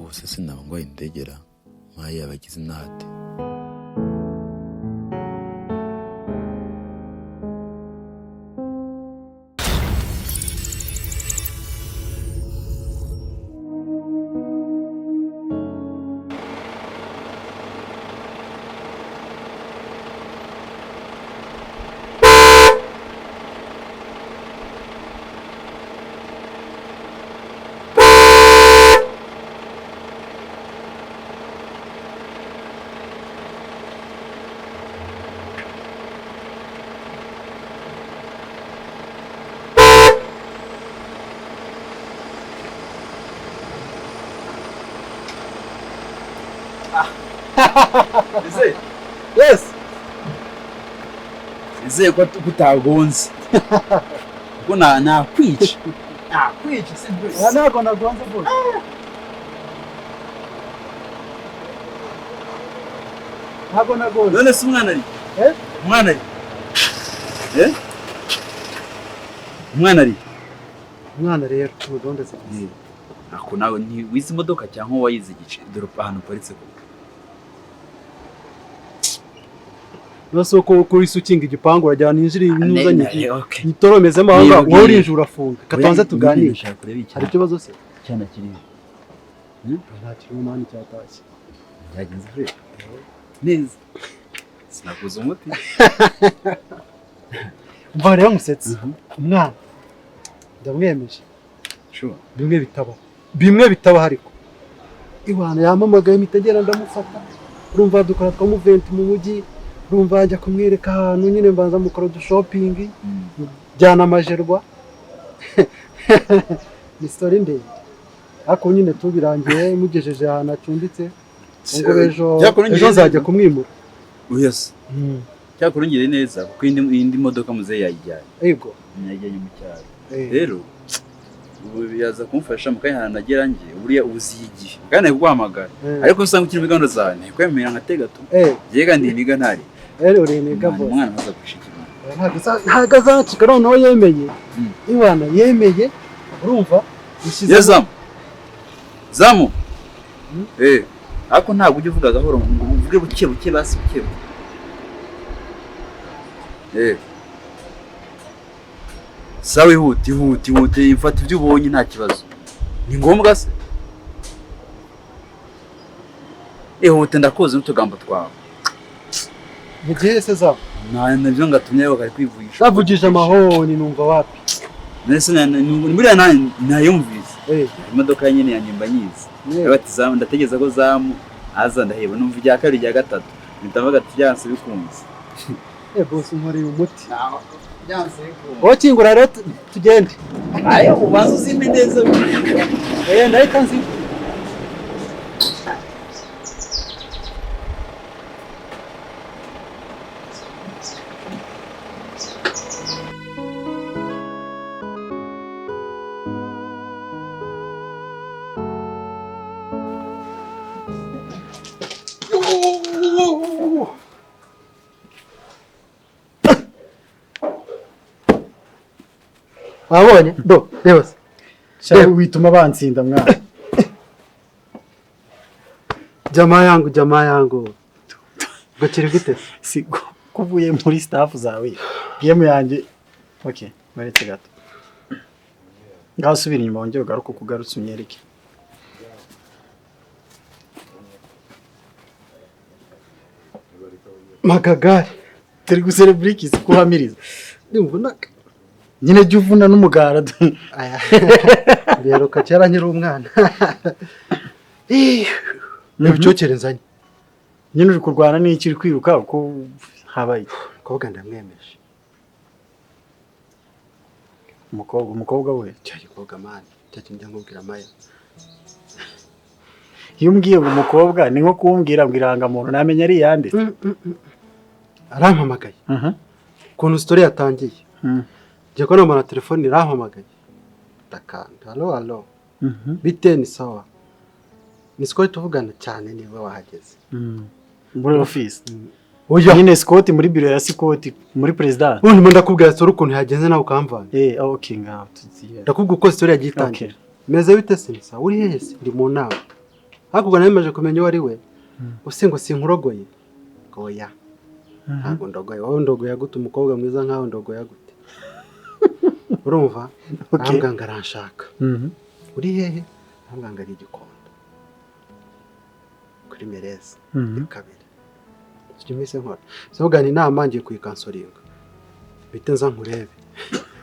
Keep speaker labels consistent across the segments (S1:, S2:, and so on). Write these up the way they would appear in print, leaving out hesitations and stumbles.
S1: ubuse sinaba ngo indegera maye abagize nate
S2: Yes.
S1: Ese ko kutagonze. Ko na kwica.
S2: Kwica si byo. Nako nagonze bwo. Nako nagonze.
S1: None se umwana ari? Umwana ari? Umwana ari?
S2: Umwana rero tugonde se.
S1: Ako nawe ni wizi imodoka cyangwa wayize igice dore ahantu paritse ko.
S2: Naso ko kuri sukinga igipangu urajyana injiri inuzanye nitoromeze mahanga wowe urinje urafunga katanze tuganire hari ikibazo se
S1: cyane kiri
S2: nta kirimo mani cyatashye
S1: yagenze fe neza sinakuza umuti
S2: umva rero musetse umwana ndamwemeje
S1: sure
S2: bimwe bitaba hariko iwana yamamagaye mitegera ndamufata urumva dukora twa movement mu mujyi rumva ajya kumwereka ahantu nyine mbanza mukora du shopping byana amajerwa ni story ndende ako nyine tubirangiye mugejeje ahantu acumbitse ngo ejo nzajya kumwimura
S1: yes cyakurungire neza kuko indi modoka muze yayijyanye
S2: yego
S1: yajyanye mu cyaro rero ubu yaza kumfasha mukanya nagera nge buriya ubuzigiye kandi guhamagara ariko usanga ukiri migando zane kwemera nkategato yega ndi niga ntari
S2: rero ureniga boss
S1: umwana maze gushikira
S2: ntaga zacika noneho yemeye iwana yemeye urumva
S1: ushize zamu ako ntabwo ujye uvuga gahoro ngo uvuge buke basi buke sawe huti mfata ibyo ubonye nta kibazo ni ngombwa se hute ndakoze n'utugambo twawe
S2: mugiye se za
S1: nabyo ngatumye bakari kwivugisha
S2: bavugije amahoni numva wapi
S1: nese muri nayumvise imodoka nyine yanyimba nyizi bati zamu ndategeza ko zamu aza ndaheba numva ijya kabiri ijya gatatu nitavuga ati byanse bikunze
S2: boss nkore umuti byanse bikunze kingura rero tugende
S1: ayo ubanza uzime neza
S2: ndahita nzi wabonye do yose
S3: shaye wituma bansinda mwana
S2: jamaa yangu gakiri gute
S3: si kuvuye muri staff zawe game yanjye okay baretse gato ngasubira inyuma wongeye ugaruka kugarutsa unyereke
S2: magagari
S3: turi gucelebrate kuhamiriza
S2: ndumva
S3: nyine juvuna n'umugara
S2: rero kacera nyiri umwana nibicyokerezanye
S3: nyine uri kurwana n'iki uri kwiruka uko habaye
S2: umukobwa ndamwemeje
S3: umukobwa we
S2: cyari umukobwa mani cyati njya nkubwira maya
S3: iyo umbwiye ngo umukobwa ni nko kumbwira ngo irangamuntu namenye ari yande
S2: arampamagaye kuntu story yatangiye je ko nomara telefone irampamagaye takanda allo bite ni sawa ni Scott tuvugana cyane niwe wahageze
S3: muri office oya nyine Scott muri biro ya Scott muri president
S2: undi mo ndakubwira story ukuntu yagenze nawe ukamvana
S3: okay ngaho tuziye
S2: ndakubwira uko story yagitangira meze bite se ni sawa uri hehe ndi mu nama hakurya nawe maje kumenya uwo ari we use ngo sinkurogoye oya ntabwo ndogoye wowe ndogoye gute umukobwa mwiza nkawe ndogoye gute urumva arambwanga aranshaka uri hehe arambwanga ari Gikondo kuri Mereza kabiri kimese nkora sogana inama ngiye kuyikansoringa bite nza nkurebe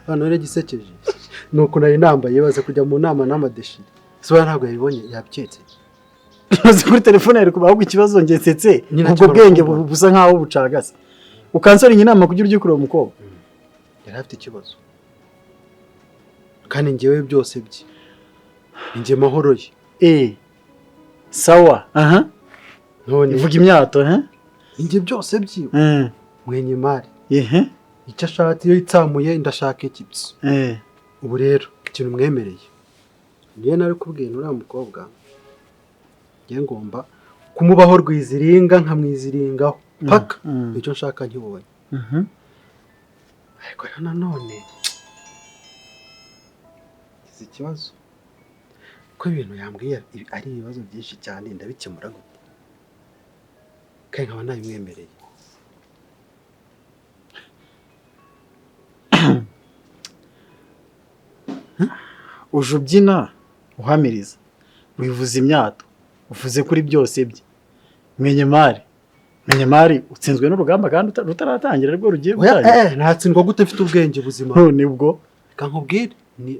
S2: hano rero gisekeje nuko nari nambaye baze kujya mu nama n'amadeshi so ntabwo yabibonye yabyetse maze kuri telefone yari kubaho ikibazo ngesetse ubwo bwenge busa nkaho bucagase ukansoringa inama kugira ujye kureba umukobwa yari afite ikibazo kandi ngewe byose bye nge mahoro ye sawa none ivuga imyato nge byose byiwe mwenye mari icyo ashatse iyo itsamuye ndashaka ikibisi ubu rero ikintu mwemereye niyo nari kubwira uriya mukobwa ngiye ngomba kumubaho rwiziringa nkamwiziringaho paka icyo nshaka nkibonye ariko nanone kizi ikibazo ko ibintu yambwiye ari ibibazo byinshi cyane ndabikemura gute kandi nkaba nabimwemereye uje ubyina uhamiriza wivuza imyato uvuze kuri byose bye mwenye mari utsinzwe n'urugamba kandi rutaratangira rwo rugiye gutangira ntatsindwa gute mfite ubwenge buzima none ubwo reka nkubwire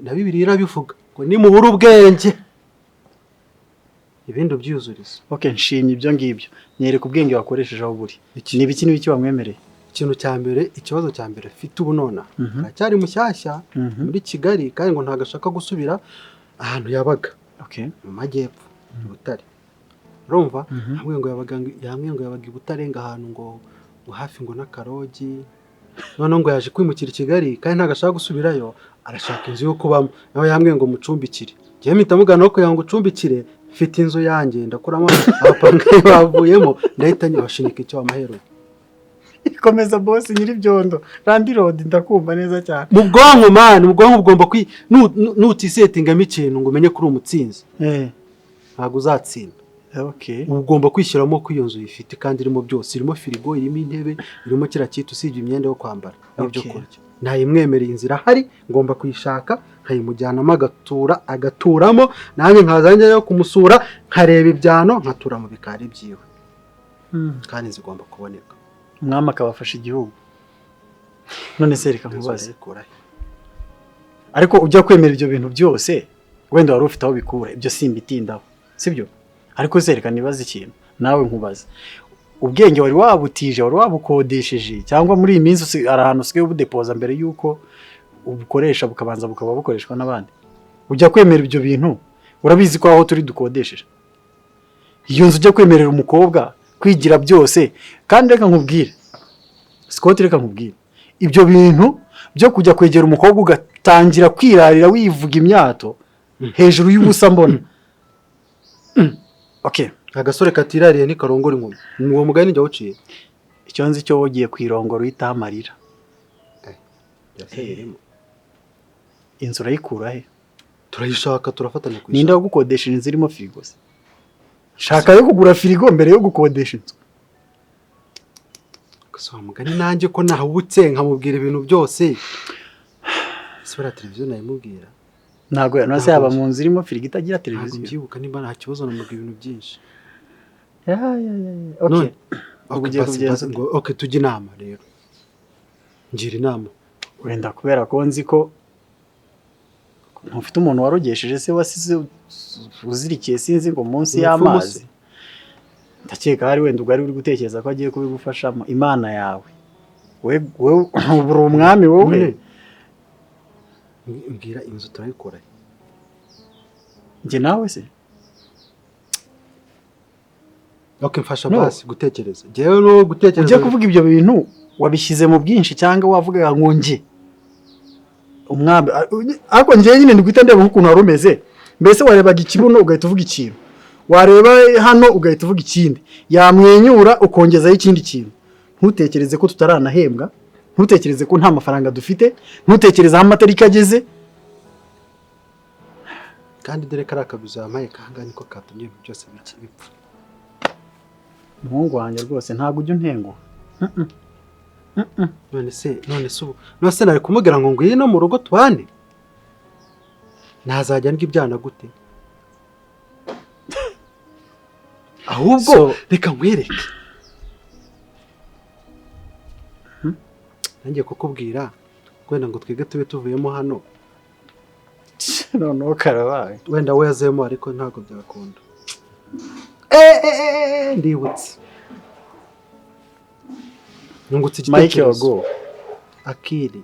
S2: na Bibiliya irabivuga ngo nimubura ubwenge ibindi byuzuriza nshimye ibyo ngibyo nyereka ubwenge wakoresheje aho buri ni ibiki n'ibiki wamwemereye ikintu cya mbere ikibazo cya mbere mfite ubu nona aracyari mushyashya muri Kigali kandi ngo ntagashaka gusubira ahantu yabaga mu majyepfo Butare urumva hamwe ngo yabaga i Butare ahantu ngo hafi ngo n'Akarogi none ngo yaje kwimukira i Kigali kandi ntagashaka gusubirayo arashaka inzu yo kubamo nawe yamwe ngo mucumbikire ngiye mpita mugana no kugira ngo ucumbikire mfite inzu yanjye ndakuramo abapangayi bavuyemo ndahita nyibashinika icyo amahero ikomeza boss nyiri byondo randi road ndakumva neza cyane mu bwonko mu bwonko ugomba nutisetingamo ikintu ngo umenye kuri umutsinzi ntabwo uzatsinda ugomba kwishyiramo ko iyo nzu ifite kandi irimo byose irimo firigo irimo intebe irimo kira cyita usibye imyenda yo kwambara n'ibyo kurya ntayimwemereye inzira hari ngomba kuyishaka nkayimujyanamo agaturamo nanjye nkazanjye yo kumusura nkareba ibyano nkatura mu bikari byiwe kandi zigomba kuboneka umwami akabafasha igihugu none se reka nkubaze ariko ujya kwemera ibyo bintu byose wenda wari ufite aho bikura ibyo simbitindaho sibyo ariko se reka nibaze ikintu nawe nkubaze ubwenge wari wabutije wari wabukodesheje cyangwa muri iyi minsi ari ahantu usigaye ubudepoza mbere y'uko ubukoresha bukabanza bukaba bukoreshwa n'abandi ujya kwemera ibyo bintu urabizi ko aho turi dukodesheje iyo nzu ujya kwemerera umukobwa kwigira byose kandi reka nkubwire Scott reka nkubwire ibyo bintu byo kujya kwegera umukobwa ugatangira kwirarira wivuga imyato hejuru y'ubusa mbona agasore katirariye ni karongora inkumi uwo mugani njya uciye icyo nzi cyo wogiye kwirongora uhita amarira inzu urayikura he turayishaka turafatanya kuyishaka ninde wagukodesha inzu irimo firigo se shaka yo kugura firigo mbere yo gukodesha inzu gasoma mugani nanjye ko nahubutse nkamubwira ibintu byose sura televiziyo nayimubwira ntago yanose yaba mu nzu irimo firigo itagira televiziyo byibuka nimba nta kibazo namubwira ibintu byinshi okay tujye inama rero ngira inama wenda kubera ko nzi ko ntufite umuntu warogesheje se wasize uzirikiye sinzi ngo munsi y'amazi ndakeka hari wenda ugari uri gutekereza ko agiye kubigufashamo imana yawe wewe ubura umwami wowe mbwira inzu turayikora njye nawe se mfasha basi gutekereza jewe no gutekereza ujye kuvuga ibyo bintu wabishyize mu bwinshi cyangwa wavuga ngo nge umwami ariko njye nyine ndiguhita ndeba nk'ukuntu warumeze mbese warebaga ikibuno ugahita uvuga ikintu wareba hano ugahita uvuga ikindi yamwenyura ukongezaho ikindi kintu ntutekereze ko tutaranahembwa ntutekereze ko nta mafaranga dufite ntutekereze aho amatariki ageze kandi dore kari akabizo yampaye kahanga niko katumye ibintu byose bipfa.
S3: Umuhungu wanjye rwose ntabwo ujya untenguha.
S2: none se ubu nari kumubwira ngo ngwino mu rugo tubane, ntazajya ndya ibyana gute? Ahubwo reka nkwereke, nangiye kukubwira wenda ngo twige tube tuvuyemo hano.
S3: Noneho karabaye.
S2: Wenda we yazemo ariko ntabwo byakunda. Ndibutse nungutse
S3: Mike wago
S2: akiri.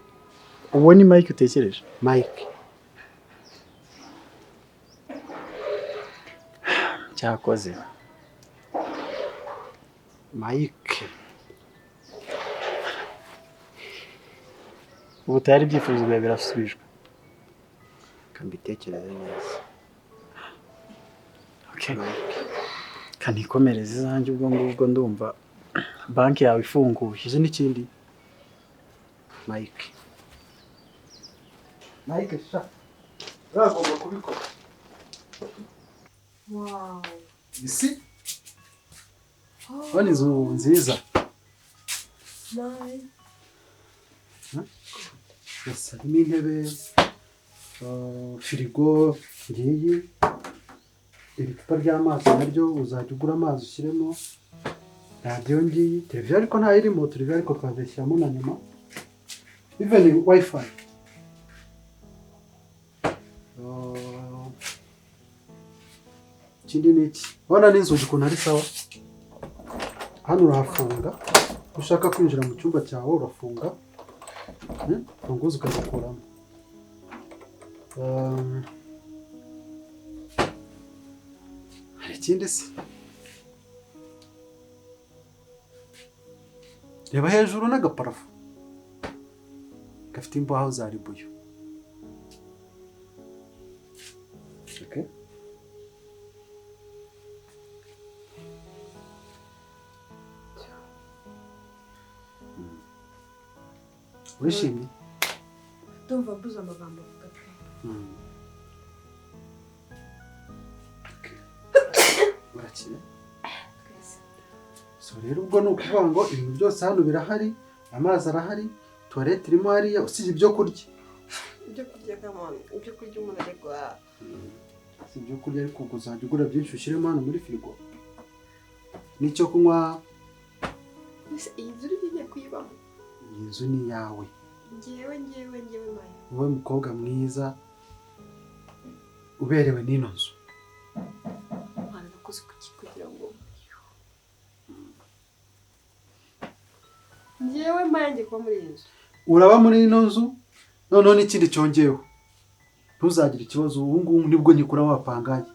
S3: Uwo ni Mike utekereje?
S2: Mike
S3: cyakoze.
S2: Mike
S3: ubu tayari ibyifuzo byawe birasubijwe.
S2: Kambitekereze neza.
S3: Okay. Kanikomereze izanjye ubwo ngubwo ndumva banki yawe ifunguye.
S2: Izi n'ikindi Mike sha uragomba kubikora.
S4: Wow.
S2: Isi wani inzu nziza.
S4: Nice.
S2: Yes, harimo intebe, firigo ngiyi, icupa ry'amazi naryo uzajya ugura amazi ushyiremo, radiyo ngiyi, televiziyo ariko ntayirimo, televiziyo ariko twazishyiramo na nyuma, even wifi. Ikindi ni iki? Ubona n'inzugi ukuntu ari sawa. Hano urahafunga, ushaka kwinjira mu cyumba cyawe urafunga, funguzo ukazikuramo. Hari ikindi se? Reba hejuru n'agaparafu gafite imbaho za ribuyu. Okay. Wishimye?
S4: Ndumva mbuze amagambo avuga pe.
S2: Urakira? So rero ubwo ni ukuvuga ngo ibintu byose hano birahari, amazi arahari, toilette irimo hariya, usibye ibyo kurya.
S4: Ibyo kurya kamone, ibyo kurya umuntu aregwa.
S2: Si ibyo kurya ariko uzajya ugura byinshi ushyiremo hano muri firigo. N'icyo kunywa.
S4: Iyi nzu urigiye kuyibamo?
S2: Iyi nzu ni yawe.
S4: Ngewe mayi.
S2: Wowe mukobwa mwiza uberewe n'ino nzu.
S4: Mwana nakoze kugira ngo ngewe mayi ngiye kuba muri iyi nzu.
S2: Uraba muri ino nzu, noneho n'ikindi cyongeyeho. Ntuzagire ikibazo, ubu ngubu nibwo nyikura wapangaye.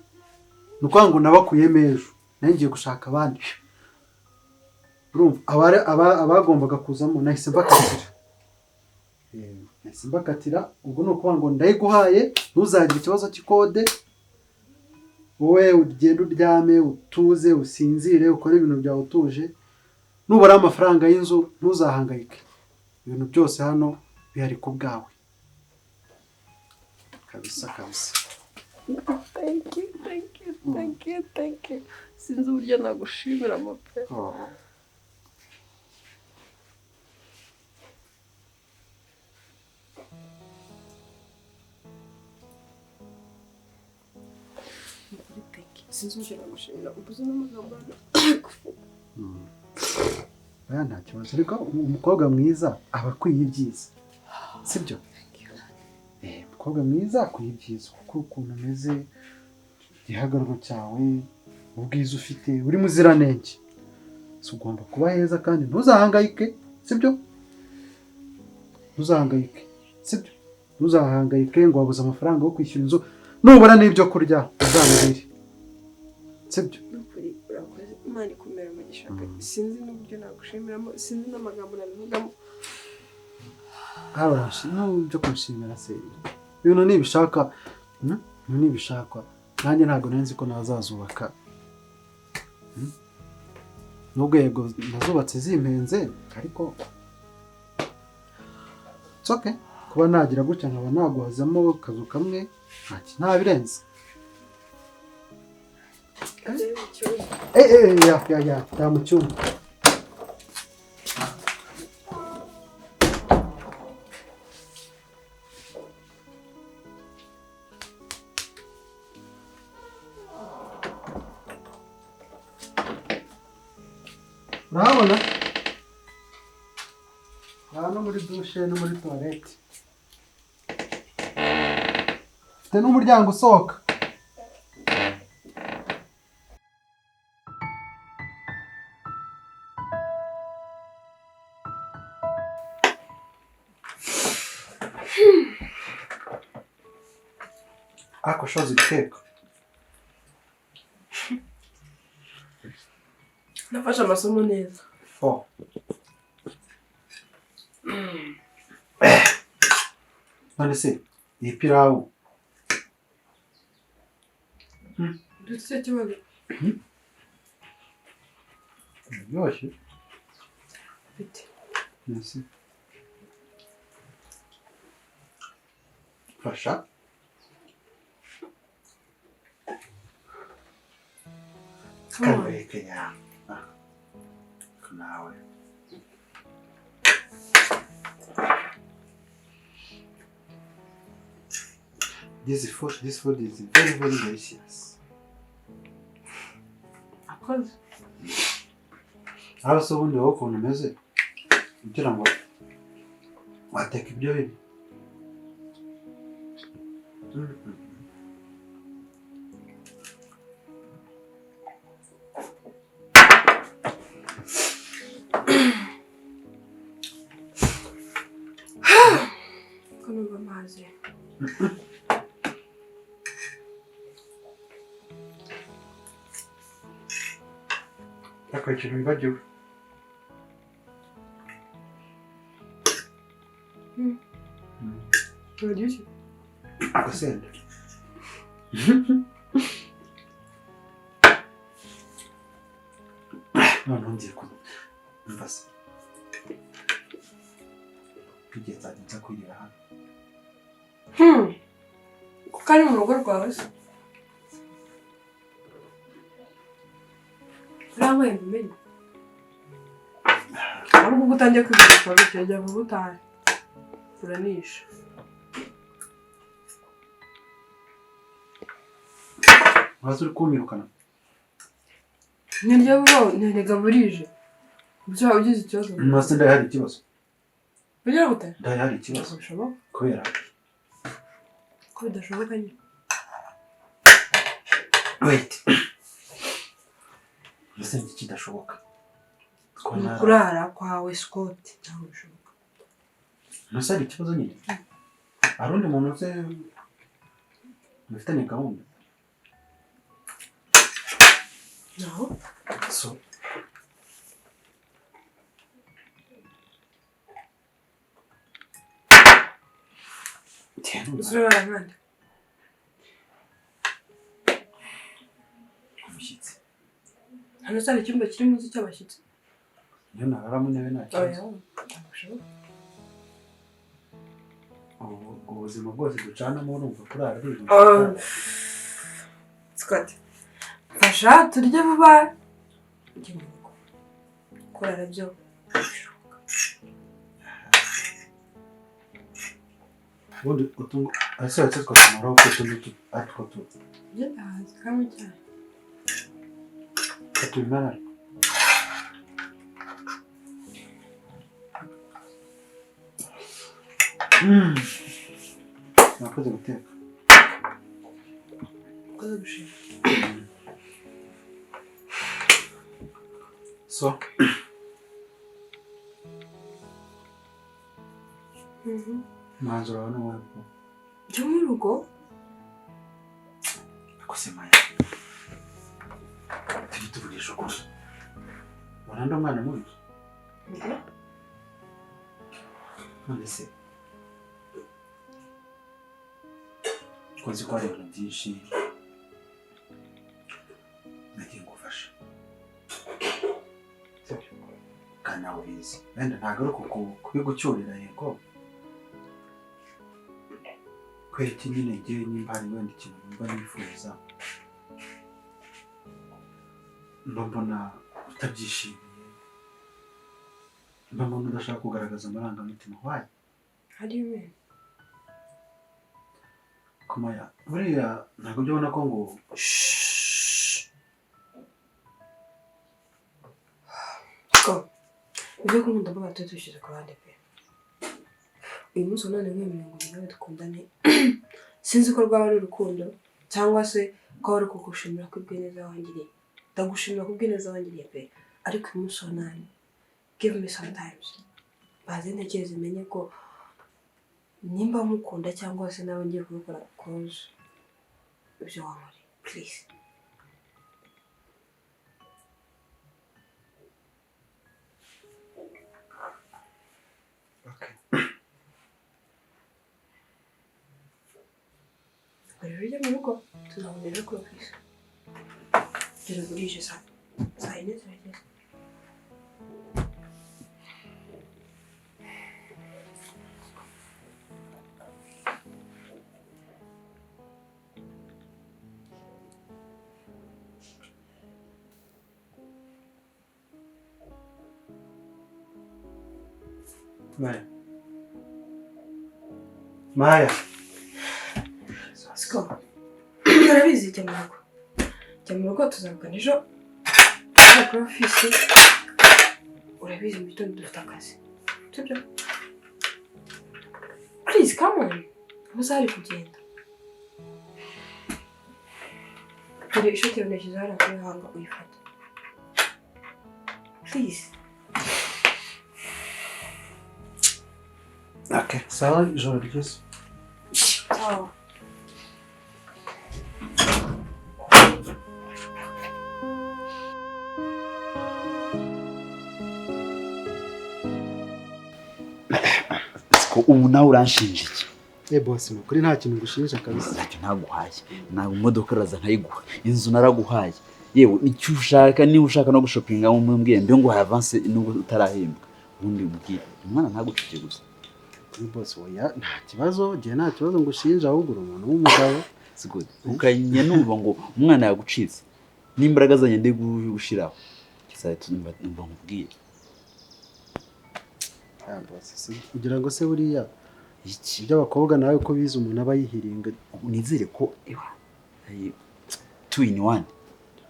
S2: Ni ukuvuga ngo nabakuyemo ejo, nawe ngiye gushaka abandi. Urumva abagombaga kuzamo nahise mbakatira. Ubwo ni ukuvuga ngo ndayiguhaye, ntuzagire ikibazo cy'ikode. Wowe ugenda uryame, utuze, usinzire, ukore ibintu byawe utuje. Nubara amafaranga y'inzu ntuzahangayike. Ibintu byose hano bihari ku bwawe. Kabisa.
S4: Thank you. Sinzi uburyo nagushimira amape. Sinzi uburyo nagushimira, ubuze n'amagambo kuvuga.
S2: Aya nta kibazo, ariko umukobwa mwiza aba akwiye ibyiza. Sibyo? Umukobwa mwiza akwiye ibyiza kuko ukuntu umeze, igihagararo cyawe, ubwiza ufite, uri muziranenge. So ugomba kuba heza kandi ntuzahangayike, sibyo? Ntuzahangayike ngo wabuze amafaranga yo kwishyura inzu, nubara n'ibyo kurya uzanabire. Sibyo?
S4: Urakoze, Imana ikumere umugisha. Sinzi n'uburyo nagushimiramo, sinzi n'amagambo nabivugamo.
S2: N'ibyo kunshimira se. Ibintu nibishaka. Nanjye ntabwo nzi ko nazazubaka. Nubwo yego nazubatse zimpenze, ariko it's okay. Kuba nagira gutya nkaba naguhazamo akazu kamwe, nta birenze. Ya mu cyumba. Urabona? Hano muri dushe no muri toilette. Mfite n'umuryango usohoka. Ako shoza ibiteka.
S4: Nafashe amasomo neza.
S2: None se iyi pirawu
S4: Ndetse kibazo.
S2: Biryoshye.
S4: Bite.
S2: Merci. Fasha. Kalbeke ya. Nawe. This food is very, very delicious.
S4: Akoze.
S2: Aho se ubundi wowe ukuntu umeze kugira ngo wateka ibyo bibi.
S4: Konuba amazi.
S2: Ikintu wibagiwe.
S4: Uraryoshye?
S2: Agasenda. Noneho ngiye kumva se. Igihe nzajya kwirira hano.
S4: Kuko ari mu rugo rwawe se? Urabaye mbimenye. Ahubwo ubwo utangiye kwibuka bityo jya vuba utahe. Uranisha.
S2: Waza uri kumirukana.
S4: Niryo bwo nterega burije. Ubyo ugize ikibazo.
S2: Nase ndahari ikibazo.
S4: Bigira gute?
S2: Ndahari ikibazo.
S4: Bishoboka?
S2: Kubera
S4: ko bidashoboka nyine.
S2: Wait. Ese iki kidashoboka?
S4: Kurara kwawe Scott ntabwo bishoboka.
S2: Nase ari ikibazo nyine. Arundi muntu se mufitanye gahunda.
S4: No.
S2: So
S4: Uzurara nkande.
S2: Umushyitsi.
S4: Hano cyari icyumba kiri munsi cy'abashyitsi.
S2: Iyo nararamo intebe nta kibazo. Ubuzima bwose ducanamo urumva kurara ari
S4: Scott. Fasha turye vuba. Kurara byo.
S2: ubundi utungo asohotse twakamara uko tundi atwo tu.
S4: Yabazi kamwe cyane.
S2: Katumara. Nakoze guteka.
S4: Koze gushira.
S2: So. Mwanzuro wana wapo.
S4: Jya mu rugo?
S2: Akosema ya. Turi tuvugisha ukuri. Waranda umwana mubi. None se. Kozi ko ari ibintu byinshi. Nagiye ngufasha. Kana ubizi. Wenda ntabwo ari kubigucyurira yego. Kweti nyine ngiye nimba ari wenda ikintu numva nifuza. mbona utabyishimiye, mbona udashaka kugaragaza amarangamutima wayo.
S4: How do you mean?
S2: Kumaya, buriya ntabwo byabona ko ngo
S4: ko ibyo kumunda mbaga tutushize ku ruhande pe. Uyu munsi none mwemeye ngo nawe dukundane. Sinzi ko rwaba ari urukundo cyangwa se ko ari kugushimira ko ibwineza wangiriye. Ndagushimira ko ibwineza wangiriye pe. Ariko uyu munsi none give me some time. Baze ntekereze menye ko nimba mukunda cyangwa se nawe ngiye kubikora cause ibyo wamuri please.
S2: okay.
S4: Rero ujya mu rugo tuzabonera kuri office. Turagurije saa yine zirageze.
S2: Maya.
S4: Siko. Urabizi jya mu rugo. Jya mu rugo tuzavugana ejo. Kuri office. Urabizi mu gitondo dufite akazi. Sibyo? Please come on. Muzari kugenda. Dore ishoti yawe nashyize hariya kuri hanga uyifata. Please.
S2: Okay, sawa, ijoro ryiza.
S4: Sawa.
S1: Siko ubu nawe uranshinja iki?
S2: Boss, kuri nta kintu ngushinja kabisa.
S1: Ntacyo ntaguhaye. Ntabwo imodoka iraza nkayiguha. Inzu naraguhaye. Yewe icyo ushaka niba ushaka no gushopinga mu mbwiye mbe ngo avance nubwo utarahembwa. Ubundi mbwira umwana ntagucike gusa.
S2: Boss oya nta kibazo, je nta kibazo ngushinja ahubwo umuntu w'umugabo.
S1: Sigode. Ukanye numva ngo umwana yagucitse. N'imbaraga zanye ndi gushiraho. Kisaye tumba mbwira.
S2: Boss, kugira ngo se buriya iki by'abakobwa nawe ko bize umuntu aba yihiringa,
S1: nizere ko two in one.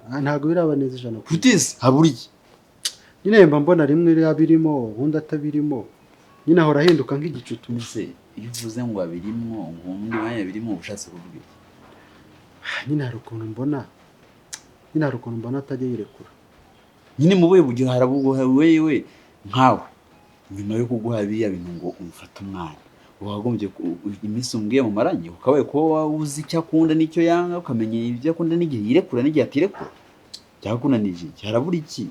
S2: Ntago birabaneza ijana.
S1: Kutise haburi iki?
S2: Nyine mba mbona rimwe yabirimo ubundi atabirimo. Nyine ahora ahinduka nk'igicu
S1: tumise. Iyo uvuze ngo abirimo ngo undi mwanya birimo ubushatse kuvuga iki?
S2: Nyine hari ukuntu mbona atajya yirekura.
S1: Nyine mu buye bugira harabuguha wewe nkawe. Nyuma yo kuguha biya bintu ngo umfata umwana. Wagombye iminsi umbwiye mu marangi ukabaye ko wawuzi icyo akunda n'icyo yanga ukamenya ibyo akunda n'igihe yirekura n'igihe atirekura. Cyakunanije cyarabura iki?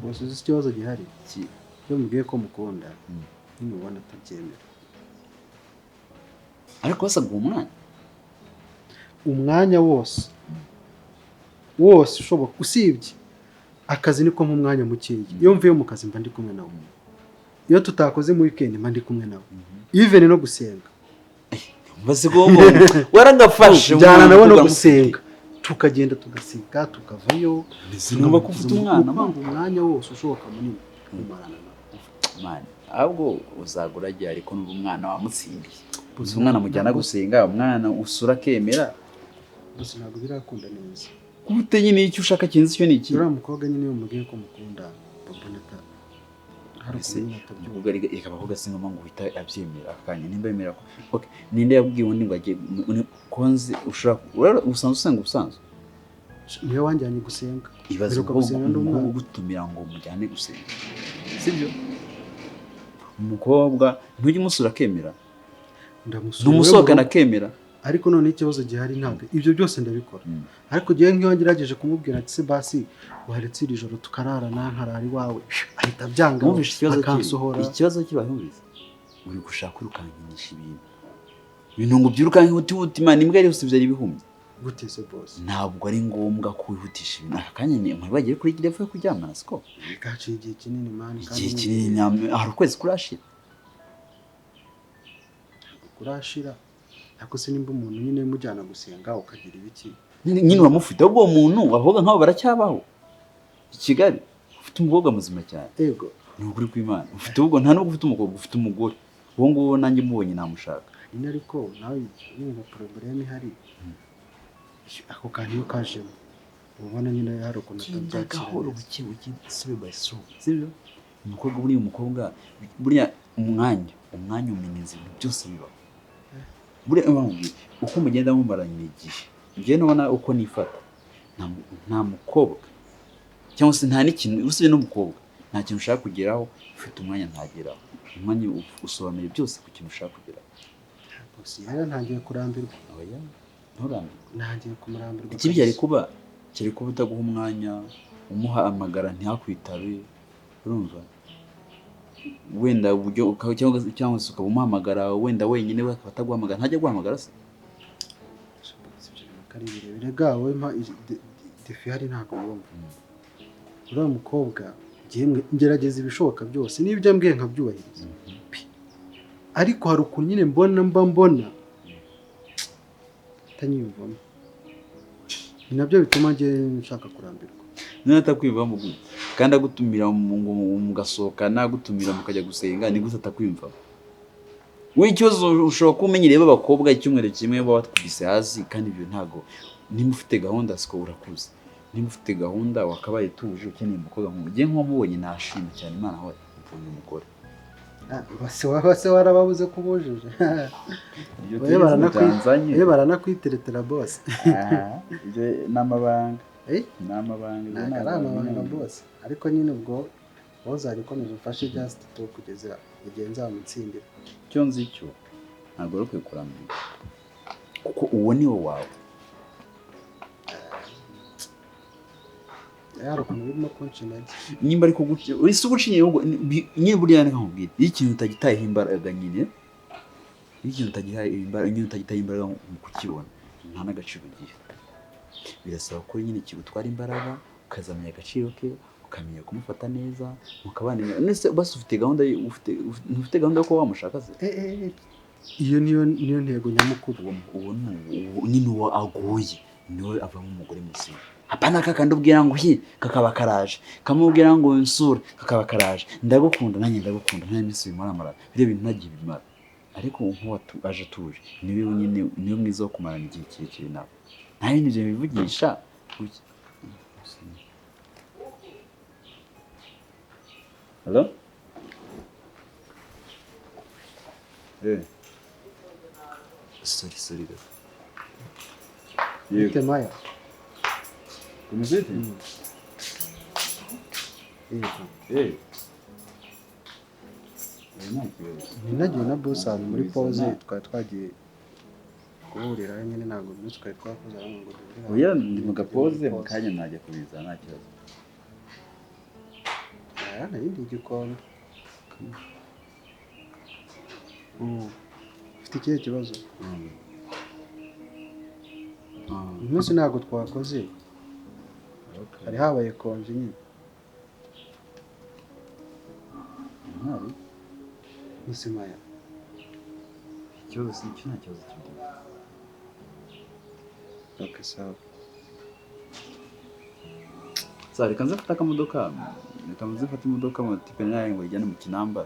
S2: Bose uzi ikibazo gihari iki? Iyo mubwiye ko mukunda nimubona atabyemera.
S1: Ariko wasabwa
S2: umwanya wose ushoboka usibye akazi niko mu mwanya mukeya. Iyo mvuye mu kazi mba ndi kumwe nawe. Iyo tutakoze mu weekend mba ndi kumwe nawe. Even no gusenga.
S1: Basigombo waragafashe
S2: njyana nawe no gusenga. Tukagenda tugasenga tukavayo.
S1: Sinumva kuvuta umwana
S2: umwanya wose ushoboka munini kumarana nawe.
S1: Man, ahubwo uzagurajya ariko n'ubu umwana wamutsindiye. Uzi umwana mujyana gusenga, umwana usura kemera.
S2: Bose ntabwo birakunda neza.
S1: Gute nyine icyo ushaka kinzi cyo niki?
S2: Ura mukobwa nyine yo mubwiye ko mukunda babonata.
S1: Harese ubwo ikabaho gasingoma ngo uhita abyemera akanya nimba yemera ko. Okay, ninde yabwiye undi ngo agiye konzi ushaka usanzwe.
S2: Niyo wanjyanye gusenga.
S1: Ibaze ko gutumira ngo mujyane gusenga. Sibyo? Umukobwa ntujye umusura kemera. Ndumusohoka nakemera.
S2: Ariko none ikibazo gihari ntabwo ibyo byose ndabikora. Ariko giye nk'iyo ngerageje kumubwira ati se basi waretse iri joro tukararana nkarari wawe ahita byanga akansohora.
S1: Ikibazo kibahumbiza uri gushaka urukankinisha ibintu ngo byirukanke huti man imbwa yose byari bihumye.
S2: Gute se boss?
S1: Ntabwo ari ngombwa kwihutisha ibintu akanya ni bagiye kuri kidefu yo kuryamana siko.
S2: Gaciye igihe kinini man
S1: kandi igihe kinini hari ukwezi kurashira. Ako se nimba umuntu nyine mujyana gusenga ukagira ibiki? Nyine uramufite ubwo umuntu wavuga nkaho baracyabaho. i Kigali ufite umukobwa muzima cyane
S2: yego
S1: ni ukuri kw'Imana ufite ubwo nta nubwo ufite umukobwa ufite umugore uwo nguwo nanjye mubonye namushaka
S2: nyine ariko nawe yumva problème ihari ako kantu iyo kajemo ubona nyine hari ukuntu atabyakira
S1: gahoro buke buke step by step sibyo umukobwa buriya umukobwa buriya umwanya umenyeza ibintu byose biba buriya bamubwiye uko mugenda mumaranye igihe njye nubona uko nifata nta mukobwa cyangwa se nta n'ikintu usibye n'umukobwa nta kintu ushaka kugeraho ufite umwanya ntageraho umwanya usobanuye byose ku kintu ushaka kugeraho
S2: gusa rero ntangiye kurambirwa
S1: oya nturambirwe
S2: ntangiye kumurambirwa
S1: ikibi cyari kuba utaguha umwanya umuhamagara ntihakwitabe urumva wenda uburyo cyangwa se ukaba umuhamagara wenda wenyine we akaba ataguhamagara ntajya guhamagara se
S2: kari birebire gawe mpa defi hari ntabwo wumva uriya mukobwa ngerageza ibishoboka byose n'ibyo ambwiye nkabyubahiriza ariko hari ukuntu nyine mbona atanyiyumvamo ni nabyo bituma njye nshaka kurambirwa
S1: none atakwiyumvamo gute kandi agutumira mugasohokana agutumira mukajya gusenga ni gute atakwiyumvamo we ikibazo ushobora kuba umenyereye b'abakobwa icyumweru kimwe baba batkubise hasi kandi ibyo ntago niba ufite gahunda siko urakuze niba ufite gahunda wakabaye tuje ukeneye umukobwa nk'ugiye nk'uwamubonye nashima cyane Imana aho mvuye umugore
S2: bose warababuze ko ubujuje baranakwiteretera bose
S1: ibyo ni amabanga
S2: ntabwo ari amabanga bose ariko nyine ubwo wowe uzajya ukomeza ufashe just to kugeza igihe nzamutsindira
S1: icyo nzi cyo ntabwo ari ukwiye kurambirwa kuko uwo ni wo wawe
S2: yari ukuntu birimo kunca intege
S1: nimba ariko gutya isi ugucinye nyine buriya nkakubwira iyo ikintu utagitayeho imbaraga nyine iyo ikintu utagitayeho imbaraga mu kukibona nta n'agaciro ugiye birasaba ko nyine kigutwara imbaraga ukazamenya agaciro ke ukamenya kumufata neza mukabana nese basi ufite gahunda yo kuba wamushaka se
S2: iyo niyo ntego nyamukuru
S1: uwo nyine uwo agoye niwe avamo umugore muzima hapana kakandi ubwira ngo kakaba karaje kamubwira ngo nsura kakaba karaje ndagukunda nanjye ndagukunda nta minsi bimuramara biriya bintu ntagiye bimara ariko nk'uwo aje atuje niwe nyine niwe mwiza wo kumarana igihe kirekire nawe nta bindi byo bivugisha Hello? Sorry guys.
S2: Bite Maya?
S1: Umuzete?
S2: Ninagiye na boss ahantu muri pause twari twagiye guhurira nyine ntabwo umunsi twari twakoze aho ngo duhurire.
S1: Oya ndi mu gapoze mu kanya najya kubiza nta kibazo.
S2: Nayindi igikombe. Ufite ikihe kibazo? Umunsi ntabwo twakoze. Hari habaye konje nyine. Maya.
S1: Ikibazo si icyo nta kibazo cy'umuntu.
S2: Okay, sawa.
S1: Reka nze mfate akamodoka. Reka nze mfate imodoka mu tipe nayo ngo ijyane mu kinamba.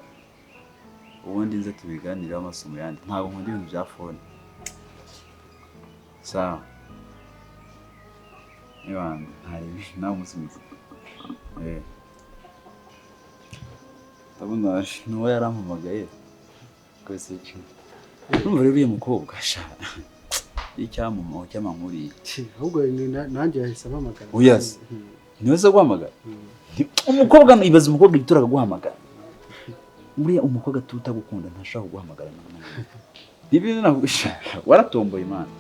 S1: Ubundi nze tubiganiraho amasomo yandi. Ntabwo nkunda ibintu bya phone. Sawa. Iwan, hari nawe umunsi mwiza. Ndabona n'uwo yarampamagaye. Kwese iki. Urumva rero uyu mukobwa sha. Icyamuma cy'amankuri.
S2: Ahubwo nanjye yahise ampamagara.
S1: Yes. Niwe se guhamagara? Umukobwa ibaza umukobwa ituraga guhamagara. Buriya umukobwa tutagukunda ntashaka guhamagara n'umuntu. Bibi nagusha. Waratomboye Imana.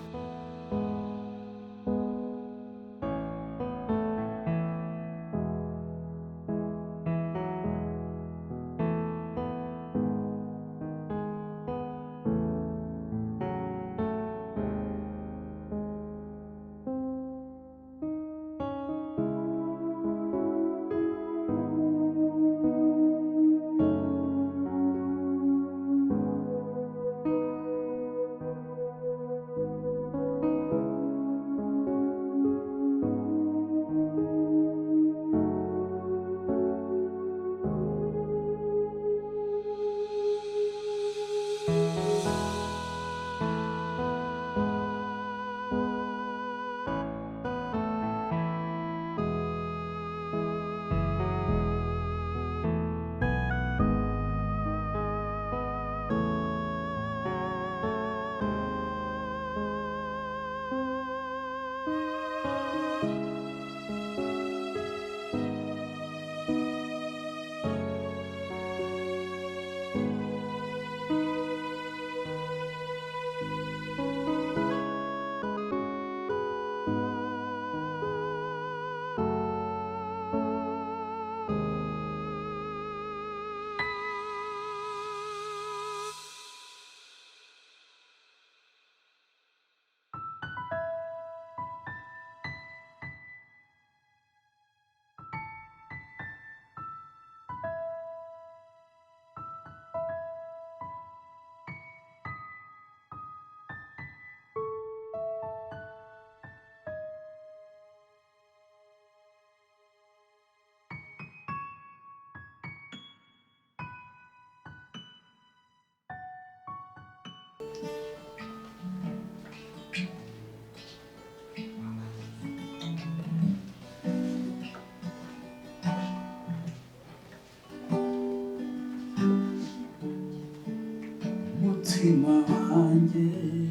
S1: nanjye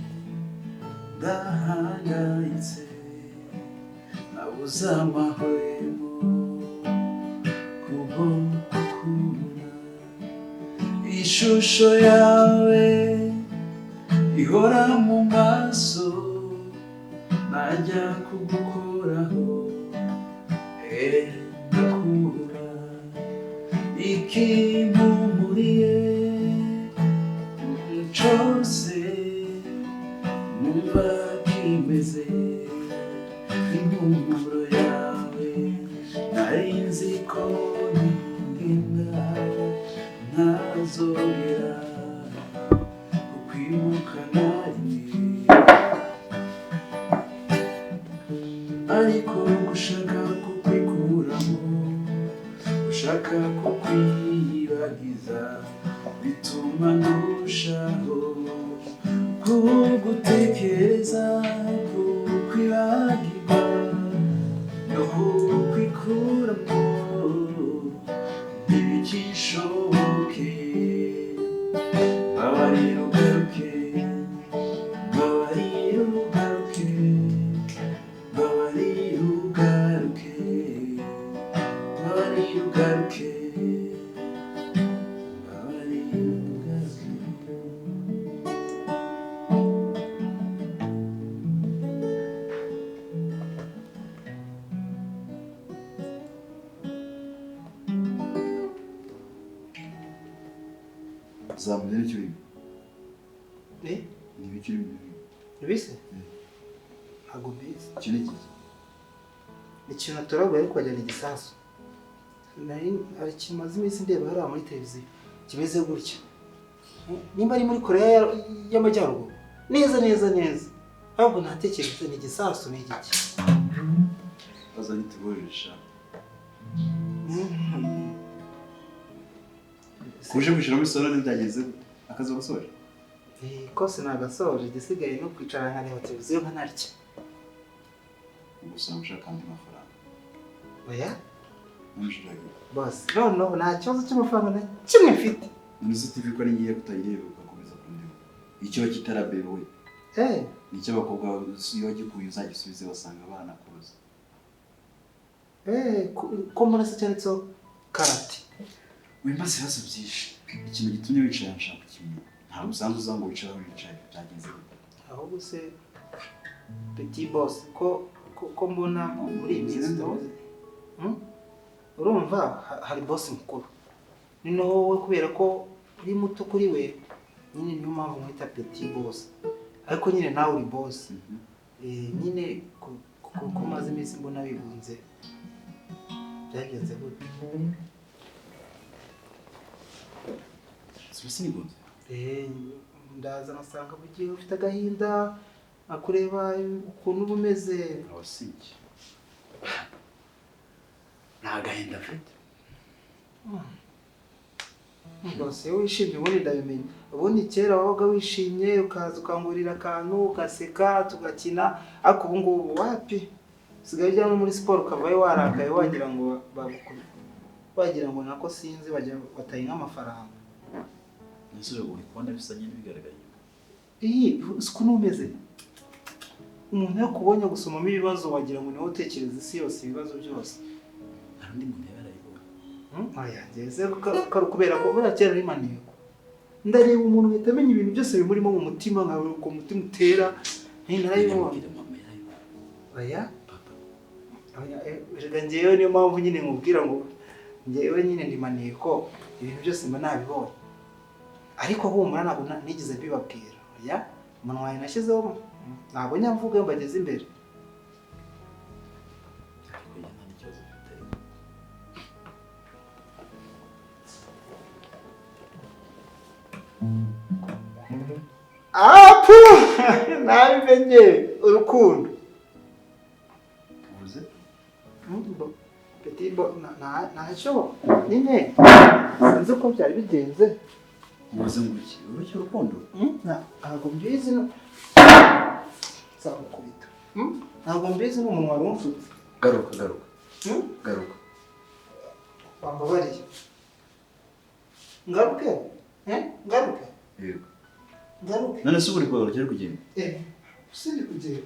S1: ndahangayitse nabuze amahwemo kubwo gukunda ishusho yawe ihora mu maso najya kugukoraho ndakura ikimpumuriye cyose numva kimeze impumuro yawe nari nzi ko ningenda ntazongera kukwibuka na rimwe ariko gushaka kukwikuramo gushaka kukwiyibagiza bituma ndushaho kugutekereza kukwibagirwa no kukwikuramo ntibikishoboke babarira ugaruke babarira ugaruke babarira ugaruke babarira ugaruke babarira ugaruke zamubwira icyo urimo ni ibiki urimo
S2: Ibise? Ntabwo mbizi.
S1: iki ni iki
S2: Ikintu naturaguye ariko wagira ni igisasu. Hari ikintu maze iminsi ndeba hariya muri televiziyo kimeze gutya. Nimba ari muri Korea y'Amajyaruguru neza neza neza. Ahubwo natekereza ni igisasu ni igiki.
S1: baza nituboresha kuje kwishira muri salon byagenze akazi gasoje
S2: kose nagasoje gisigaye no kwicara nkareba televiziyo nkanarya.
S1: gusa mushaka kandi amafaranga
S2: Oya?
S1: numushirage
S2: Boss, no, nta kibazo cy'amafaranga na kimwe mfite.
S1: Nuzi TV ko ari ngiye kutayireba ugakomeza kundeba icyo kitarabewe nicyo abakobwa iyo gikuye uzagisubize basanga banakuruza
S2: ko mbona se cyanditseho karate.
S1: wimbaze ibibazo byinshi ikintu gitumye wicara nshaka kimwe ntabwo usanzwe uza ngo wicara wicaye byagenze
S2: ahubwo se petit boss ko mbona muri iyi minsi urumva hari boss mukuru noneho wowe kubera ko uri muto kuri we nyine niyo mpamvu mwita petit boss ariko nyine nawe uri boss nyine ko maze iminsi mbona bibunze byagenze gute
S1: Sibisi nigonze
S2: ndaza nasanga bugiye ufite agahinda akureba ukuntu ubumeze
S1: abasiki nta gahinda afite
S2: Bose wishimye ubundi ndabimenye ubundi kera wabaga wishimye ukaza ukangurira akantu ugaseka tugakina ariko ubu ngubu wapi usigaye ujya no muri siporo ukavayo warakaye wagira ngo bagukubita wagira ngo nako sinzi bataye nk'amafaranga
S1: Nese uri kubona bisanye n'ibigaragaye
S2: uko numeze umuntu yakubonye gusomamo ibibazo wagira ngo niwe utekereza isi yose ibibazo byose
S1: nandi muntu yarayibona
S2: oya ngeze kubera ko buriya kera rimaniye ndareba umuntu uhita amenya ibintu byose bimurimo mu mutima nkawe uko umutima utera narayibonye oya rega njyewe niyo mpamvu nyine nkubwira ngo njyewe nyine ndimaniye ko ibintu byose mba nabibonye ariko humura ntabwo nigeze mbibabwira oya umunwa wawe nashyizeho ntabwo nyamvuga iyo mbageze imbere apu nabimenye urukundo
S1: uvuze
S2: petit bo ntacyo nyine sinzi uko byari bigenze
S1: uvuze ngo iki urucyo urukundo
S2: ntabwo mbizi nzagukubita ntabwo mbizi n'umuntu wari umfutse
S1: garuka
S2: wambabariye ngaruke ngaruke
S1: yego
S2: ngaruke
S1: none se uri kugenda
S2: usindi kugenda